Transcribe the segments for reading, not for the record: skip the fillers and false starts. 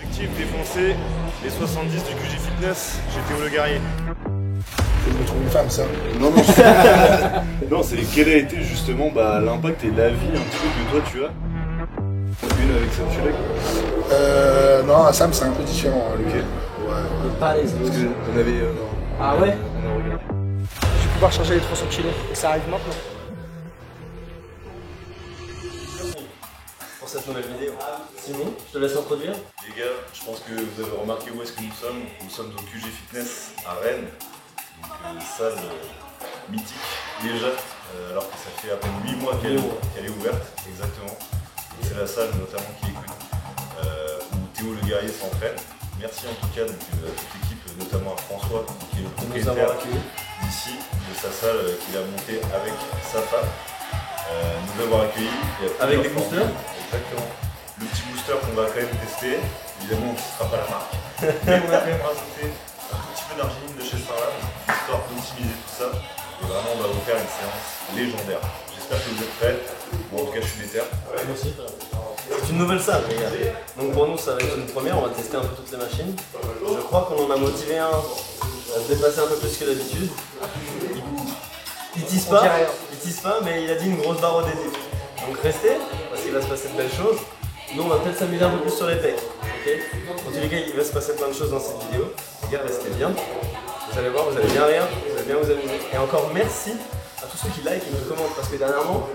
Objectif, défoncer les 70 du QG Fitness, j'ai Théo Le Guerrier. Je me trouve une femme, ça. Non, non, non, c'est quel a été justement l'impact et la vie un petit peu que toi tu as. Une avec Sam Chulek. Non, à Sam, c'est un peu différent. Ok. Ouais. Pas les Parce que on avait. Ah ouais? On a regardé. Je vais pouvoir charger les 300 kilos. Et ça arrive maintenant. Pour cette nouvelle vidéo. Simon, je te laisse introduire. Les gars, je pense que vous avez remarqué où est-ce que nous sommes. Nous sommes au QG Fitness à Rennes. Donc salle mythique déjà, alors que ça fait à peine 8 mois qu'elle est ouverte. Exactement. C'est la salle notamment qui est connue, où Théo Le Guerrier s'entraîne. Merci en tout cas donc, à toute l'équipe, notamment à François, qui est le propriétaire d'ici, de sa salle qu'il a montée avec sa femme. Nous avoir accueillis. Avec des boosters. Exactement. Le petit booster qu'on va quand même tester. Évidemment, ce ne sera pas la marque. Mais on a quand même rajouté un tout petit peu d'arginine de chez Starlab, histoire d'optimiser tout ça. Et vraiment, on va vous faire une séance légendaire. J'espère que vous êtes prêts. Bon, en tout cas, je suis déter. Moi aussi. C'est une nouvelle salle, les gars. Donc pour nous, ça va être une première. On va tester un peu toutes les machines. Je crois qu'on en a motivé un à se dépasser un peu plus que d'habitude. Il tisse pas, mais il a dit une grosse barre au début. Donc restez, parce qu'il va se passer de belles choses. Nous, on va peut-être s'amuser un peu plus sur les pecs. Okay, en tous les cas, il va se passer plein de choses dans cette vidéo. Les gars, restez bien. Vous allez voir, vous allez bien rire, vous allez bien vous amuser. Et encore merci à tous ceux qui like et qui commentent, parce que dernièrement,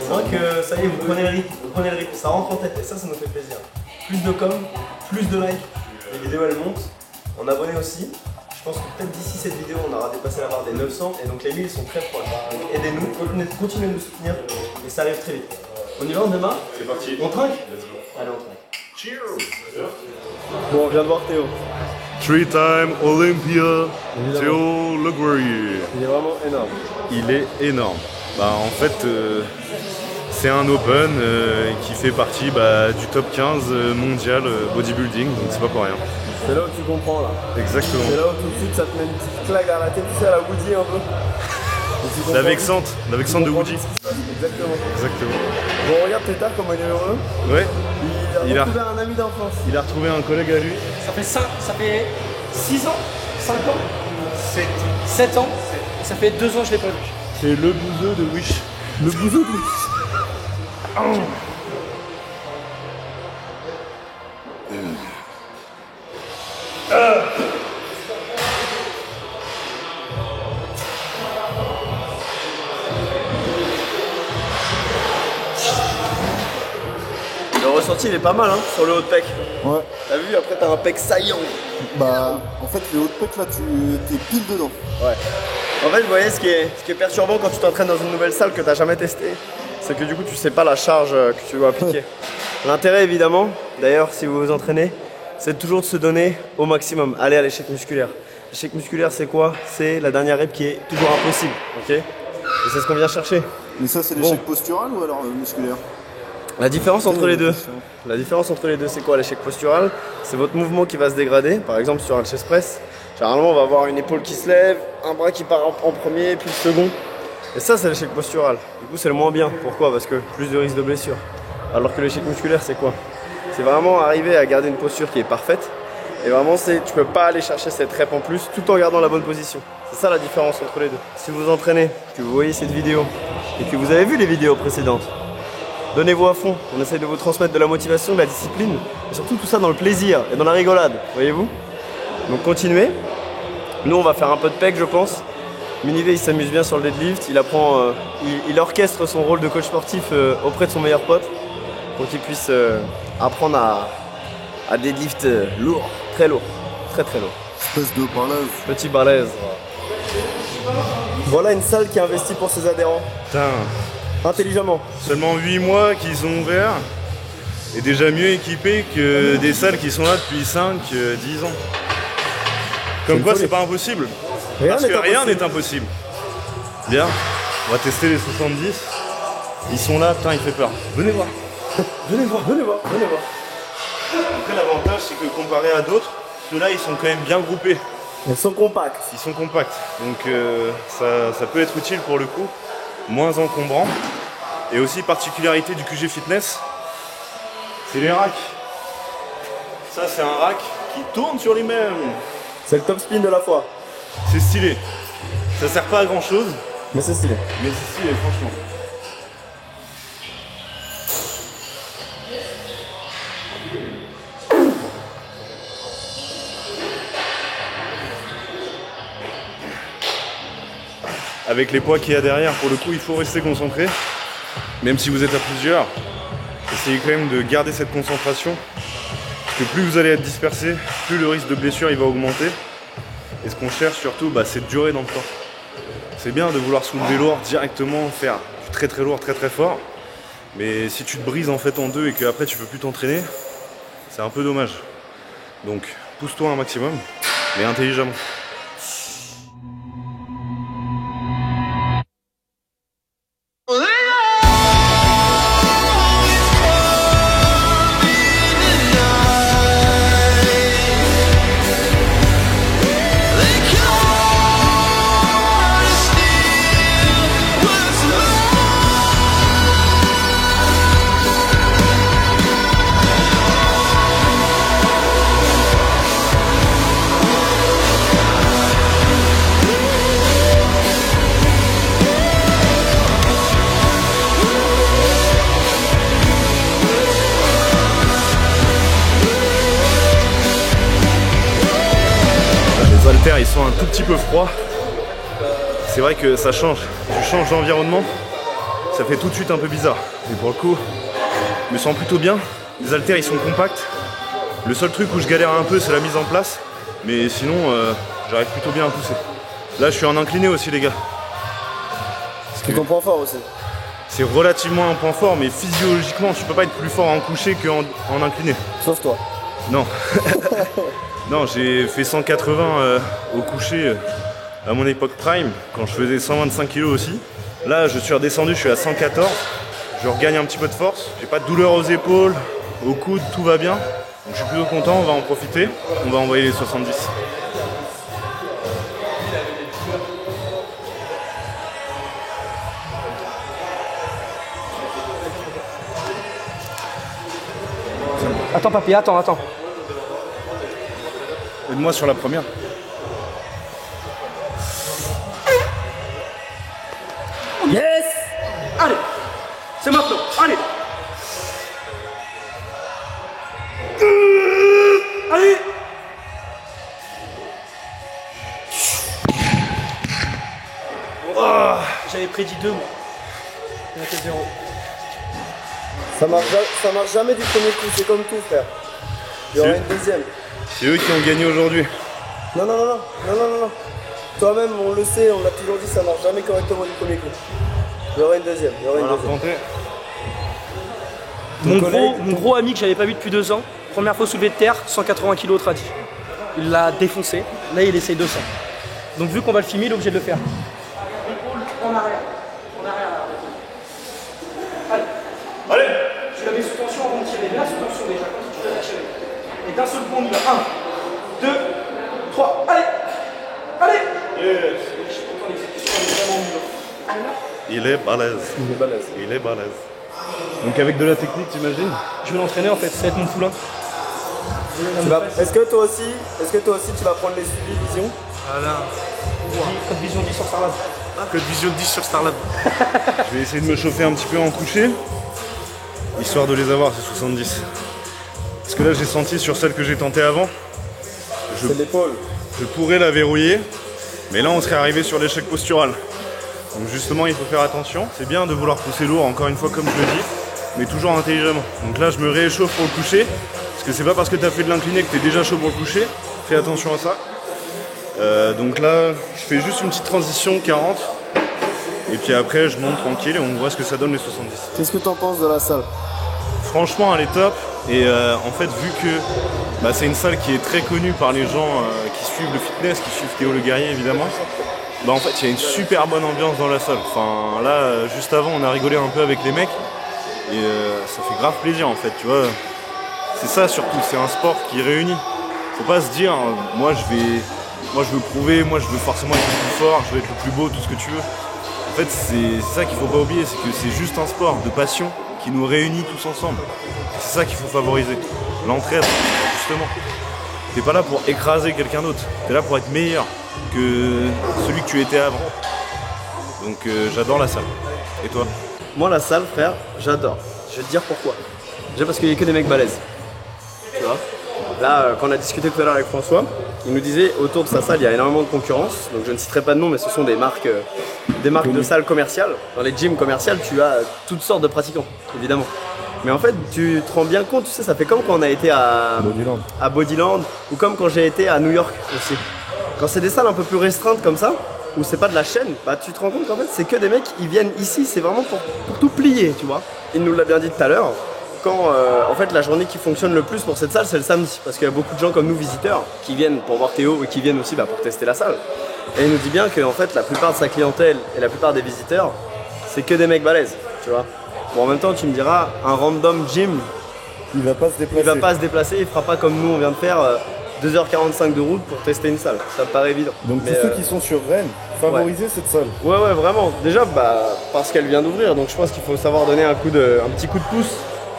on voit que ça y est, vous prenez le rythme, ça rentre en tête et ça nous fait plaisir. Plus de com, plus de likes, les vidéos elles montent, en abonnés aussi. Je pense que peut-être d'ici cette vidéo, on aura dépassé la barre des 900 et donc les 1000 sont très proches. Donc aidez-nous, continuez de nous soutenir et ça arrive très vite. On y va, on démarre? C'est parti. On trinque? Allez, on trinque. Cheers. Bon, on vient de voir Théo. Three-time Olympia, Théo Le Guerrier. Il est vraiment énorme. Il est énorme. En fait, c'est un open qui fait partie du top 15 mondial bodybuilding, donc c'est pas pour rien. C'est là où tu comprends là. Exactement. C'est là où tout de suite ça te met une petite claque à la tête, tu sais, à la Woody un peu. La vexante de Woody. Exactement. Exactement. Bon, regarde Tétard comment il est heureux. Ouais. Il a retrouvé un ami d'enfance. Il a retrouvé un collègue à lui. Ça fait 6 ans, 5 ans, 7 ans, et ça fait 2 ans que je l'ai pas vu. C'est le bouseux de Wish. Le bouseux de Wish. Le ressenti il est pas mal hein, sur le haut de pec. Ouais. T'as vu, après t'as un pec saillant. En fait, le haut de pec, là, t'es pile dedans. Ouais. En fait, vous voyez, ce qui est perturbant quand tu t'entraînes dans une nouvelle salle que t'as jamais testé, c'est que du coup, tu sais pas la charge que tu dois appliquer. L'intérêt, évidemment, d'ailleurs, si vous vous entraînez, c'est toujours de se donner au maximum. Aller à l'échec musculaire. L'échec musculaire, c'est quoi? C'est la dernière rep qui est toujours impossible, ok? Et c'est ce qu'on vient chercher. Mais ça, c'est l'échec postural ou alors musculaire? La différence entre les deux, c'est quoi l'échec postural? C'est votre mouvement qui va se dégrader. Par exemple, sur un chest press, généralement, on va avoir une épaule qui se lève, un bras qui part en premier, puis le second. Et ça, c'est l'échec postural. Du coup, c'est le moins bien. Pourquoi? Parce que plus de risque de blessure. Alors que l'échec musculaire, c'est quoi? C'est vraiment arriver à garder une posture qui est parfaite. Et vraiment, tu peux pas aller chercher cette rep en plus tout en gardant la bonne position. C'est ça la différence entre les deux. Si vous vous entraînez, que vous voyez cette vidéo et que vous avez vu les vidéos précédentes, donnez-vous à fond. On essaie de vous transmettre de la motivation, de la discipline et surtout tout ça dans le plaisir et dans la rigolade, voyez-vous? Donc continuez. Nous, on va faire un peu de pec, je pense. Minivé, il s'amuse bien sur le deadlift. Il orchestre son rôle de coach sportif auprès de son meilleur pote pour qu'il puisse apprendre à deadlift lourd, très lourd, très très lourd. Espèce de balèze. Petit balèze. Voilà une salle qui investit pour ses adhérents. Putain. Intelligemment. Seulement 8 mois qu'ils sont ouverts et déjà mieux équipés que des salles qui sont là depuis 5, 10 ans. Comme quoi, c'est pas impossible. Parce que rien n'est impossible. Bien, on va tester les 70. Ils sont là, putain, il fait peur. Venez voir. Venez voir. Après, l'avantage, c'est que comparé à d'autres, ceux-là, ils sont quand même bien groupés. Ils sont compacts. Ils sont compacts. Donc, ça peut être utile pour le coup. Moins encombrant. Et aussi, particularité du QG Fitness, c'est les racks. Ça c'est un rack qui tourne sur lui-même. C'est le top spin de la fois. C'est stylé. Ça sert pas à grand chose, Mais c'est stylé. mais c'est stylé franchement. Avec les poids qu'il y a derrière, pour le coup, il faut rester concentré. Même si vous êtes à plusieurs, essayez quand même de garder cette concentration. Parce que plus vous allez être dispersé, plus le risque de blessure il va augmenter. Et ce qu'on cherche surtout, bah, c'est de durer dans le temps. C'est bien de vouloir soulever lourd directement, faire du très très lourd, très très fort. Mais si tu te brises en fait en deux et qu'après tu peux plus t'entraîner, c'est un peu dommage. Donc pousse-toi un maximum, mais intelligemment. Les haltères ils sont un tout petit peu froids. C'est vrai que ça change. Tu changes d'environnement, ça fait tout de suite un peu bizarre. Mais pour le coup, je me sens plutôt bien. Les haltères ils sont compacts. Le seul truc où je galère un peu c'est la mise en place. Mais sinon j'arrive plutôt bien à pousser. Là je suis en incliné aussi les gars. C'est ton point fort aussi. C'est relativement un point fort mais physiologiquement tu peux pas être plus fort en couché qu'en incliné. Sauf toi. Non. Non, j'ai fait 180 au coucher à mon époque prime, quand je faisais 125 kg aussi. Là, je suis redescendu, je suis à 114. Je regagne un petit peu de force. J'ai pas de douleur aux épaules, aux coudes, tout va bien. Donc je suis plutôt content, on va en profiter. On va envoyer les 70. Attends papy, attends. Aide-moi sur la première. Yes. Allez, c'est maintenant, allez. Allez. J'avais prédit 2 mois. Il y en a que 0. Ça marche jamais du premier coup, c'est comme tout frère. Il y aura une deuxième. C'est eux qui ont gagné aujourd'hui. Non. Toi-même, on le sait, on l'a toujours dit, ça marche jamais correctement du premier coup. Il y aura une deuxième, Mon gros ami que j'avais pas vu depuis 2 ans, première fois soulevé de terre, 180 kg au tradi. Il l'a défoncé, là il essaye 200. Donc vu qu'on va le filmer, il est obligé de le faire. En arrière. Allez. Tu la mets sous tension avant de tirer, là sous tension déjà, comme si tu l'avais lâché. Et d'un seul coup on y va. 1, 2, 3, allez. Yes. Je suis content, l'exécution elle est vraiment mieux. Il est balèze. Donc avec de la technique, t'imagines? Je vais l'entraîner en fait, ça va être mon poulain. Est-ce que toi aussi tu vas prendre les suivis vision? Voilà. Code vision 10 sur Starlab. Code vision 10 sur Starlab. Je vais essayer de me chauffer un petit peu en couché, histoire de les avoir ces 70. Parce que là j'ai senti sur celle que j'ai tentée avant, C'est l'épaule. je pourrais la verrouiller, mais là on serait arrivé sur l'échec postural. Donc justement il faut faire attention, c'est bien de vouloir pousser lourd encore une fois comme je le dis, mais toujours intelligemment. Donc là je me réchauffe pour le coucher, parce que c'est pas parce que tu as fait de l'incliné que tu es déjà chaud pour le coucher, fais attention à ça. Donc là je fais juste une petite transition 40, et puis après je monte tranquille et on voit ce que ça donne les 70. Qu'est-ce que tu en penses de la salle? Franchement elle est top, et en fait vu que c'est une salle qui est très connue par les gens qui suivent le fitness, qui suivent Théo Le Guerrier évidemment, en fait il y a une super bonne ambiance dans la salle. Enfin là juste avant on a rigolé un peu avec les mecs et ça fait grave plaisir en fait, tu vois. C'est ça surtout, c'est un sport qui réunit. Faut pas se dire moi je veux prouver, moi je veux forcément être le plus fort, je veux être le plus beau, tout ce que tu veux. En fait c'est ça qu'il faut pas oublier, c'est que c'est juste un sport de passion qui nous réunit tous ensemble. C'est ça qu'il faut favoriser. L'entraide, justement. T'es pas là pour écraser quelqu'un d'autre. T'es là pour être meilleur que celui que tu étais avant. Donc j'adore la salle. Et toi? Moi, la salle, frère, j'adore. Je vais te dire pourquoi. Déjà parce qu'il n'y a que des mecs balèzes. Tu vois? Là, quand on a discuté tout à l'heure avec François, il nous disait autour de sa salle, il y a énormément de concurrence. Donc je ne citerai pas de nom, mais ce sont des marques de salles commerciales. Dans les gyms commerciales, tu as toutes sortes de pratiquants, évidemment. Mais en fait, tu te rends bien compte, tu sais, ça fait comme quand on a été à Bodyland ou comme quand j'ai été à New York aussi. Quand c'est des salles un peu plus restreintes comme ça, où c'est pas de la chaîne, bah tu te rends compte qu'en fait c'est que des mecs qui viennent ici, c'est vraiment pour tout plier, tu vois. Il nous l'a bien dit tout à l'heure, quand en fait la journée qui fonctionne le plus pour cette salle c'est le samedi, parce qu'il y a beaucoup de gens comme nous visiteurs qui viennent pour voir Théo et qui viennent aussi pour tester la salle. Et il nous dit bien que en fait la plupart de sa clientèle et la plupart des visiteurs c'est que des mecs balèzes, tu vois. Bon en même temps tu me diras, un random gym, Il va pas se déplacer. il va pas se déplacer, il fera pas comme nous on vient de faire 2h45 de route pour tester une salle, ça me paraît évident. Donc Mais, tous ceux qui sont sur Rennes, favorisez cette salle. Ouais vraiment. Déjà parce qu'elle vient d'ouvrir, donc je pense qu'il faut savoir donner un petit coup de pouce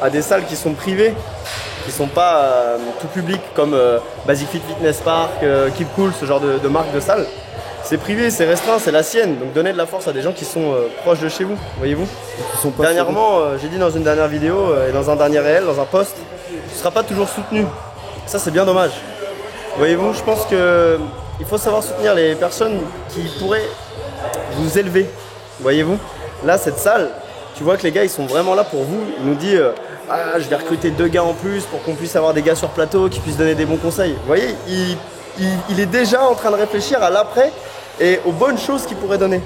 à des salles qui sont privées, qui sont pas tout public comme Basic Fit Fitness Park, Keep Cool, ce genre de marque de salle. C'est privé, c'est restreint, c'est la sienne, donc donnez de la force à des gens qui sont proches de chez vous, voyez-vous. Dernièrement, j'ai dit dans une dernière vidéo et dans un dernier réel, dans un post, tu ne seras pas toujours soutenu. Ça c'est bien dommage. Voyez-vous, je pense qu'il faut savoir soutenir les personnes qui pourraient vous élever. Voyez-vous, là cette salle, tu vois que les gars ils sont vraiment là pour vous. Il nous dit ah, je vais recruter 2 gars en plus pour qu'on puisse avoir des gars sur plateau qui puissent donner des bons conseils. Vous voyez, il est déjà en train de réfléchir à l'après et aux bonnes choses qu'il pourrait donner.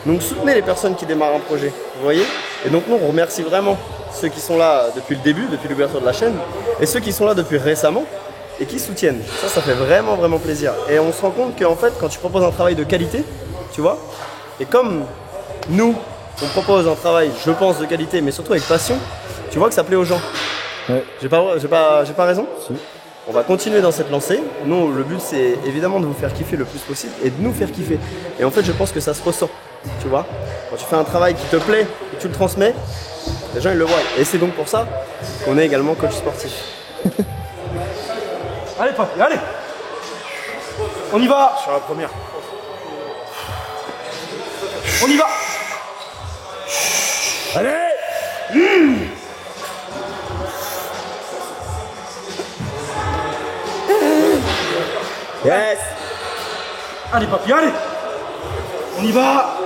Donc soutenez les personnes qui démarrent un projet, vous voyez. Et donc nous on remercie vraiment ceux qui sont là depuis le début, depuis l'ouverture de la chaîne, et ceux qui sont là depuis récemment et qui soutiennent. Ça fait vraiment plaisir. Et on se rend compte qu'en fait quand tu proposes un travail de qualité, tu vois, et comme nous on propose un travail, je pense, de qualité, mais surtout avec passion, tu vois que ça plaît aux gens. Ouais. J'ai pas raison? Si. On va continuer dans cette lancée. Nous, le but, c'est évidemment de vous faire kiffer le plus possible et de nous faire kiffer. Et en fait, je pense que ça se ressent, tu vois. Quand tu fais un travail qui te plaît et que tu le transmets, les gens, ils le voient. Et c'est donc pour ça qu'on est également coach sportif. Allez, papy, allez. On y va. Sur la première. On y va. Allez! Yes! Allez, papy, allez. On y va.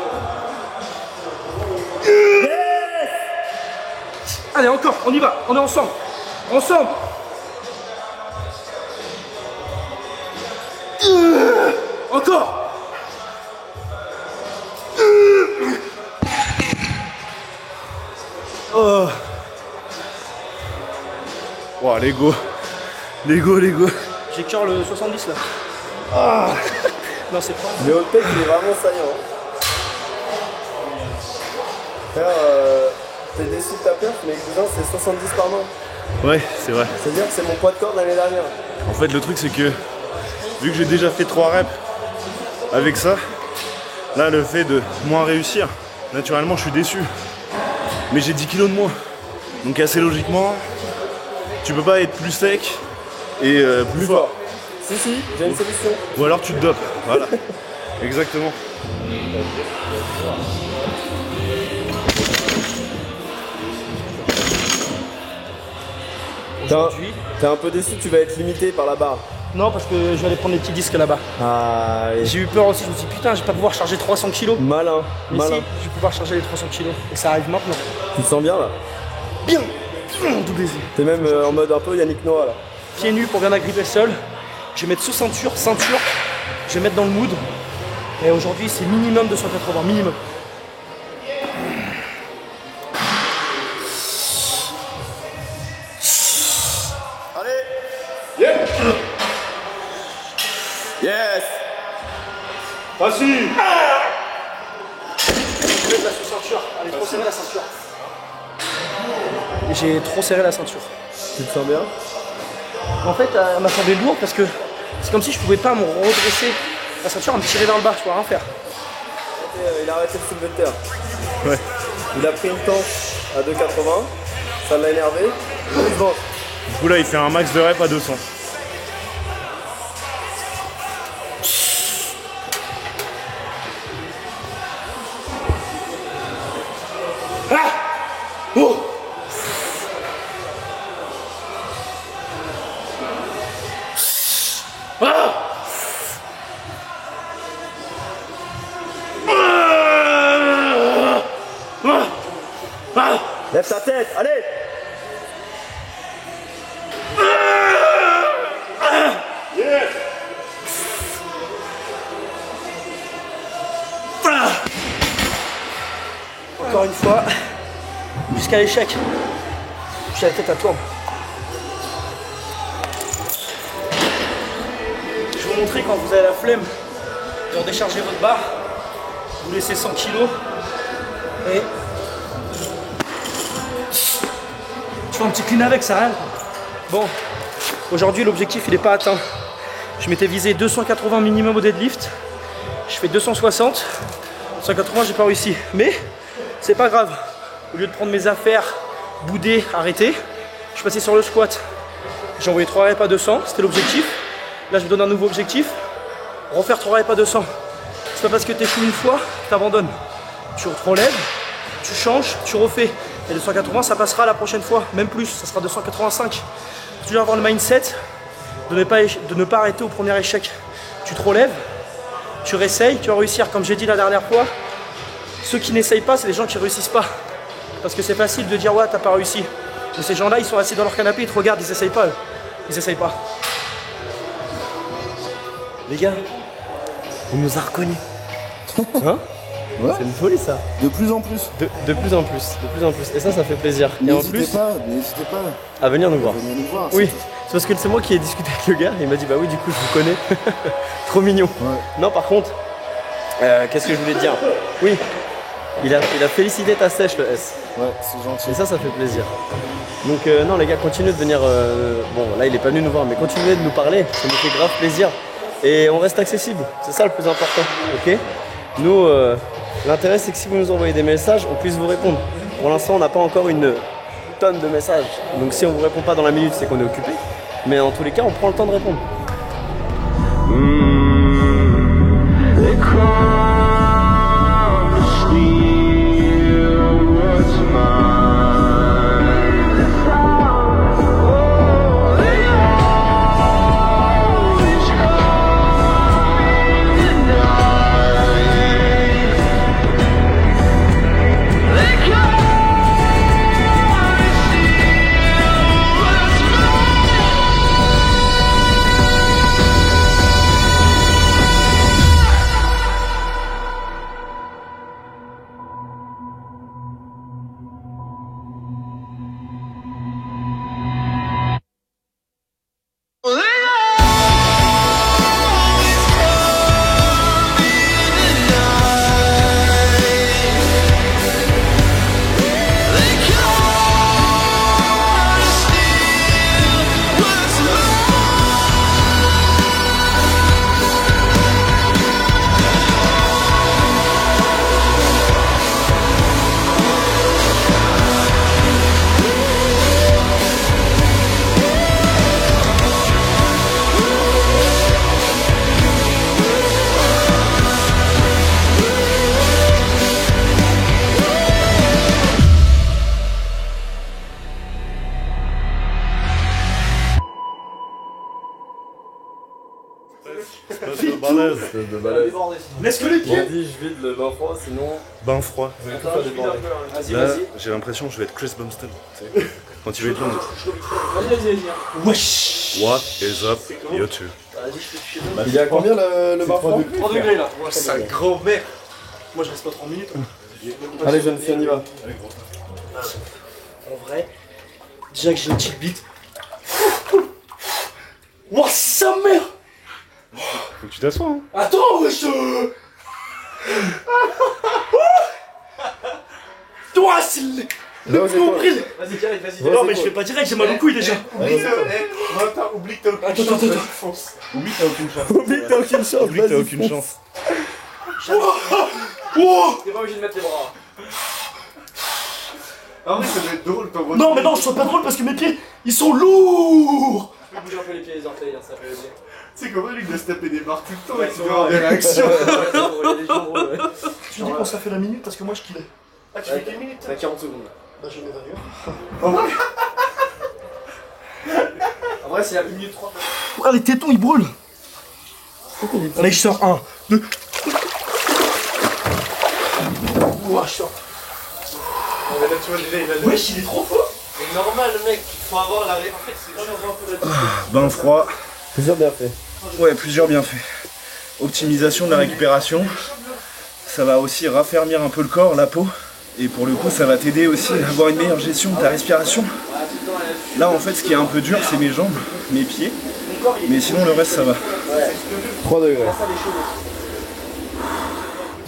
Allez, encore, on y va. On est ensemble. Ensemble. Encore. Oh. Wow, Lego. J'ai cœur le 70 là. Ah. Non, c'est pas. Le hot-tech, il est vraiment saillant. Frère, t'es déçu de ta perf, mais cousin, c'est 70 par mois. Ouais, c'est vrai. C'est-à-dire que c'est mon poids de corps de l'année dernière. En fait, le truc, c'est que vu que j'ai déjà fait 3 reps avec ça, là, le fait de moins réussir, naturellement, je suis déçu. Mais j'ai 10 kilos de moins. Donc, assez logiquement, tu peux pas être plus sec et plus fort. Si, j'ai une solution. Ou alors tu te dopes. Voilà. Exactement. T'es un peu déçu, tu vas être limité par la barre. Non, parce que je vais aller prendre les petits disques là-bas. Ah, J'ai eu peur aussi, je me suis dit putain, je vais pas pouvoir charger 300 kilos. malin, Mais malin. si, je vais pouvoir charger les 300 kilos. Et ça arrive maintenant. Tu te sens bien là? Bien. Double easy. T'es même en mode un peu Yannick Noah là. Pieds nus pour bien agripper le sol. Je vais mettre sous ceinture. Je vais mettre dans le mood. Et aujourd'hui, c'est minimum 280, minimum. Yes! Vas-y! Je vais mettre la sous ceinture. Allez, trop serré la ceinture. Et j'ai trop serré la ceinture. Tu te sens bien? En fait, elle m'a semblé lourde parce que c'est comme si je pouvais pas me redresser. La ceinture, elle me tirait vers le bas, je pouvais rien faire. Il a arrêté le soulevé de terre. Ouais. Il a pris une tanche à 2,80. Ça l'a énervé. Il se venge. Du coup, là, il fait un max de reps à 200. Lève ta tête, allez. Encore une fois, jusqu'à l'échec. J'ai la tête à tourne. Je vais vous montrer quand vous avez la flemme de redécharger votre barre. Vous laissez 100 kg et tu fais un petit clean avec, ça rien. Bon, aujourd'hui l'objectif il n'est pas atteint. Je m'étais visé 280 minimum au deadlift. Je fais 260. 180 j'ai pas réussi. Mais c'est pas grave. Au lieu de prendre mes affaires, bouder, arrêter, je suis passé sur le squat. J'ai envoyé 3 reps à 200, c'était l'objectif. Là je me donne un nouveau objectif. Refaire 3 reps à 200. C'est pas parce que tu échoues une fois que tu abandonnes. Tu te relèves, tu changes, tu refais. Et 280 ça passera la prochaine fois, même plus, ça sera 285. Tu dois avoir le mindset de ne pas arrêter au premier échec. Tu te relèves, tu réessayes, tu vas réussir. Comme j'ai dit la dernière fois, ceux qui n'essayent pas, c'est les gens qui ne réussissent pas. Parce que c'est facile de dire ouais t'as pas réussi. Mais ces gens-là ils sont assis dans leur canapé, ils te regardent, ils essayent pas eux. Ils essayent pas. Les gars, on nous a reconnus. Hein? Ouais. C'est une folie ça. De plus en plus. De plus en plus, de plus en plus. Et ça fait plaisir. Et en plus, N'hésitez pas à venir nous voir. à venir nous voir. Oui, c'est parce que c'est moi qui ai discuté avec le gars. Il m'a dit bah oui, du coup je vous connais. Trop mignon. Ouais. Non, par contre, qu'est-ce que je voulais te dire? Oui, il a félicité ta sèche le S. Ouais, c'est gentil. Et ça fait plaisir. Donc non les gars, continuez de venir. Bon là il est pas venu nous voir, mais continuez de nous parler. Ça nous fait grave plaisir. Et on reste accessible. C'est ça le plus important. Ok? Nous, l'intérêt c'est que si vous nous envoyez des messages, on puisse vous répondre. Pour l'instant, on n'a pas encore une tonne de messages. Donc si on vous répond pas dans la minute, c'est qu'on est occupé. Mais en tous les cas, on prend le temps de répondre. De balèze. Laisse que les pieds. dit je vide le bain froid, sinon Bain froid. Vas-y, Là, vas-y. j'ai l'impression que je vais être Chris Bumstead. Tu sais, quand il va être long. Vas-y. Wesh. What is up, you two? il y a combien le bain froid? 3 degrés là. Sa grand-mère. Moi je reste pas 30 minutes. Allez jeune fille, on y va. En vrai, déjà que j'ai une petite bite. Ouah, sa mère. Faut que tu t'assoies, hein. Attends, wesh. Toi, c'est le nombril. Vas-y, direct, vas-y. Non, mais je fais pas direct, j'ai mal au couille déjà. Oublie que t'as Attends. Oublie que t'as aucune chance. Oublie que t'as aucune chance. Oublie que t'as aucune chance. T'es pas obligé de mettre les bras. Ah oui, ça va être drôle, t'envoies. Non, mais non, je suis pas drôle parce que mes pieds, ils sont lourds. Je peux bouger un peu les pieds et les orteils, ça fait plaisir. C'est comment lui de se taper des barres tout le temps Ouais, et tu c'est vas avoir vrai. des réactions. Tu dis qu'on ça fait la minute parce que moi je killais. Ah, tu fais quelle minute? T'as 40 secondes. Bah, je m'évanouir. En vrai, c'est la minute 3. Ah, les tétons ils brûlent. Allez, je sors 1, 2. Ouah, je sors. Wesh, il est trop fort. C'est normal, le mec, il faut avoir la. En fait, c'est vraiment un peu la. Bain froid. Plusieurs bienfaits. Ouais, plusieurs bienfaits. Optimisation de la récupération. Ça va aussi raffermir un peu le corps, la peau. Et pour le coup, ça va t'aider aussi à avoir une meilleure gestion de ta respiration. Là, en fait, ce qui est un peu dur, c'est mes jambes, mes pieds. Mais sinon, le reste, ça va. 3 degrés.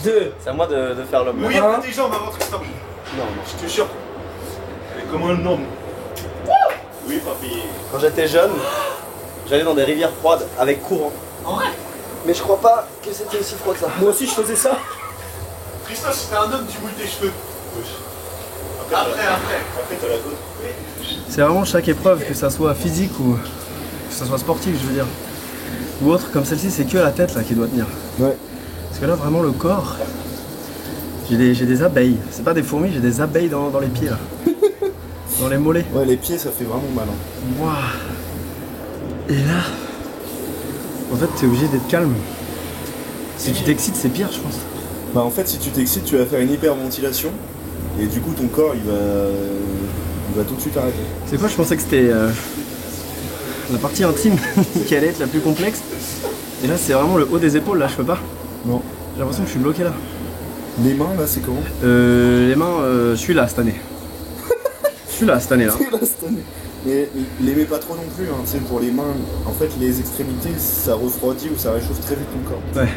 2. C'est à moi de faire l'homme. Oui, on a des jambes avant Tristan. Non, Je te jure. Elle est comme un homme. Oui, papy. Quand j'étais jeune, j'allais dans des rivières froides avec courant. En vrai? Mais je crois pas que c'était aussi froid que ça. Moi aussi, je faisais ça. Christophe, si t'es un homme, tu bouilles tes cheveux. Après, t'as la côte. C'est vraiment chaque épreuve, que ça soit physique ou que ça soit sportif, je veux dire. Ou autre, comme celle-ci, c'est que la tête là qui doit tenir. Ouais. Parce que là, vraiment, le corps, j'ai des abeilles. C'est pas des fourmis, j'ai des abeilles dans les pieds là. Dans les mollets. Ouais, les pieds, ça fait vraiment mal. Hein. Waouh. Et là, en fait, t'es obligé d'être calme. Si tu t'excites, c'est pire, je pense. Bah, en fait, si tu t'excites, tu vas faire une hyperventilation. Et du coup, ton corps, il va tout de suite arrêter. C'est quoi, je pensais que c'était la partie intime qui allait être la plus complexe. Et là, c'est vraiment le haut des épaules, là, je peux pas. Non. J'ai l'impression que je suis bloqué là. Les mains, là, c'est comment? Les mains, je suis là cette année. Je suis là cette année là. Là, cette année. Mais les mets pas trop non plus, hein. Tu sais, pour les mains, en fait, les extrémités, ça refroidit ou ça réchauffe très vite ton corps. Ouais.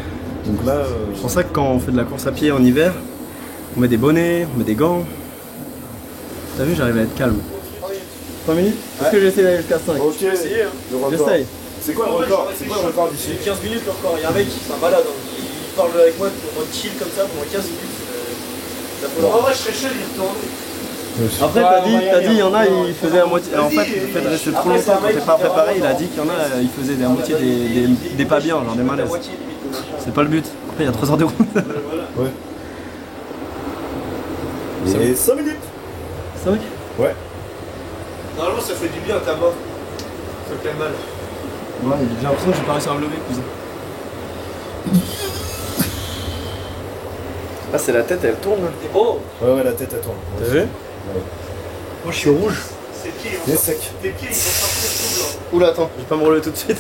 Donc là, C'est pour ça que quand on fait de la course à pied en hiver, on met des bonnets, on met des gants. T'as vu, j'arrive à être calme. 3 minutes? Est-ce que j'essaie d'aller jusqu'à 5? ok, Essayer, hein. le record. J'essaye. C'est quoi le record? C'est quoi le record d'ici? 15 minutes encore, il y a un mec, c'est un malade, hein. Il parle avec moi en mode chill comme ça pendant 15 minutes. En vrai, je serais chaud d'y retourner. Après, t'as dit, il y en a, ils faisaient à moitié. En fait, le fait de rester trop longtemps quand t'es pas préparé, il a dit qu'il y en a, ils faisaient à moitié des pas bien, genre des malaises. C'est pas le but. Après, il y a 3 heures de route. Ouais. Et 5 minutes. 5? Ouais. Normalement, ça fait du bien à ta main. Ça fait mal. Ouais, j'ai l'impression que j'ai pas réussi à me lever, cousin. Ah, c'est la tête, elle tourne. Oh! Ouais, la tête à tourne. T'as vu? Moi, je suis rouge. Ses pieds, Il est sec. tes pieds, ils sont sortis tout blancs. Oula, attends, je vais pas me relever tout de suite.